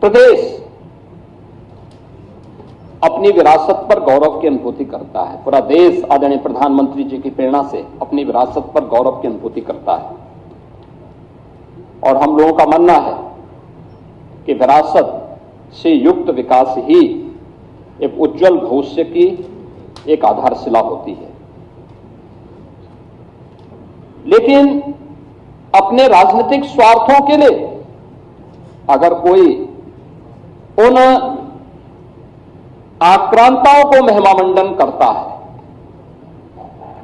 प्रदेश अपनी विरासत पर गौरव की अनुभूति करता है। पूरा देश आदरणीय प्रधानमंत्री जी की प्रेरणा से अपनी विरासत पर गौरव की अनुभूति करता है और हम लोगों का मानना है कि विरासत से युक्त विकास ही एक उज्जवल भविष्य की एक आधारशिला होती है। लेकिन अपने राजनीतिक स्वार्थों के लिए अगर कोई उन आक्रांताओं को महिमामंडन करता है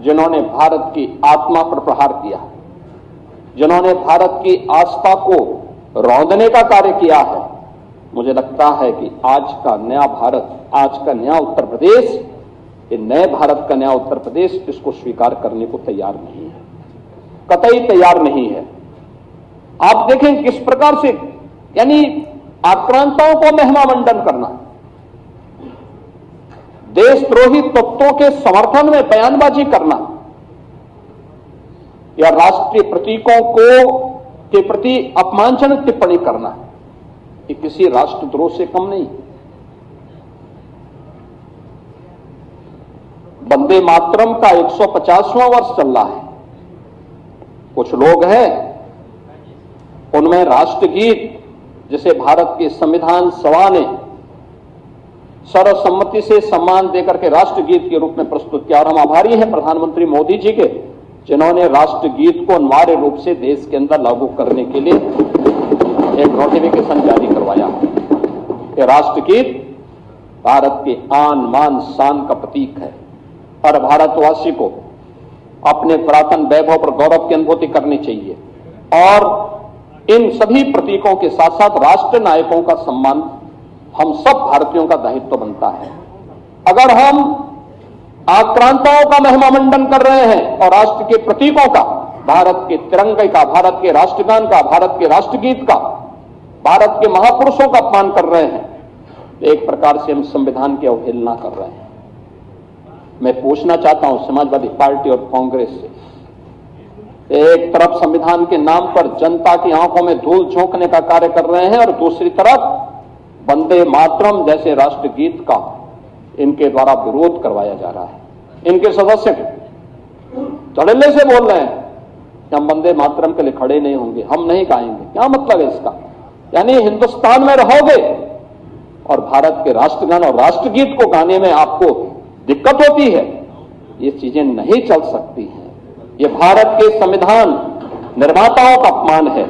जिन्होंने भारत की आत्मा पर प्रहार किया, जिन्होंने भारत की आस्था को रौंदने का कार्य किया है, मुझे लगता है कि आज का नया भारत, आज का नया उत्तर प्रदेश, ये नए भारत का नया उत्तर प्रदेश इसको स्वीकार करने को तैयार नहीं है, कतई तैयार नहीं है। आप देखें किस प्रकार से, यानी आक्रांताओं को महिमामंडन करना, देशद्रोही तत्वों के समर्थन में बयानबाजी करना या राष्ट्रीय प्रतीकों के प्रति अपमानजनक टिप्पणी करना, ये किसी राष्ट्रद्रोह से कम नहीं। वंदे मातरम का 150वां वर्ष चल रहा है। कुछ लोग हैं उनमें राष्ट्रगीत, जिसे भारत के संविधान सभा ने सर्वसम्मति से सम्मान देकर के राष्ट्रगीत के रूप में प्रस्तुत किया, और हम आभारी हैं प्रधानमंत्री मोदी जी के, जिन्होंने राष्ट्रगीत को अनिवार्य रूप से देश के अंदर लागू करने के लिए एक नोटिफिकेशन जारी करवाया। ये राष्ट्रगीत भारत के आन मान शान का प्रतीक है। हर भारतवासी को अपने पुरातन वैभव पर गौरव की अनुभूति करनी चाहिए और इन सभी प्रतीकों के साथ साथ राष्ट्र नायकों का सम्मान हम सब भारतीयों का दायित्व बनता है। अगर हम आक्रांताओं का महिमामंडन कर रहे हैं और राष्ट्र के प्रतीकों का, भारत के तिरंगे का, भारत के राष्ट्रगान का, भारत के राष्ट्रगीत का, भारत के महापुरुषों का अपमान कर रहे हैं, तो एक प्रकार से हम संविधान की अवहेलना कर रहे हैं। मैं पूछना चाहता हूं समाजवादी पार्टी और कांग्रेस से, एक तरफ संविधान के नाम पर जनता की आंखों में धूल झोंकने का कार्य कर रहे हैं और दूसरी तरफ वंदे मातरम जैसे राष्ट्रगीत का इनके द्वारा विरोध करवाया जा रहा है। इनके सदस्य धड़ल्ले से बोल रहे हैं कि हम वंदे मातरम के लिए खड़े नहीं होंगे, हम नहीं गाएंगे। क्या मतलब है इसका? यानी हिंदुस्तान में रहोगे और भारत के राष्ट्रगान और राष्ट्रगीत को गाने में आपको दिक्कत होती है, ये चीजें नहीं चल सकती हैं। ये भारत के संविधान निर्माताओं का अपमान है।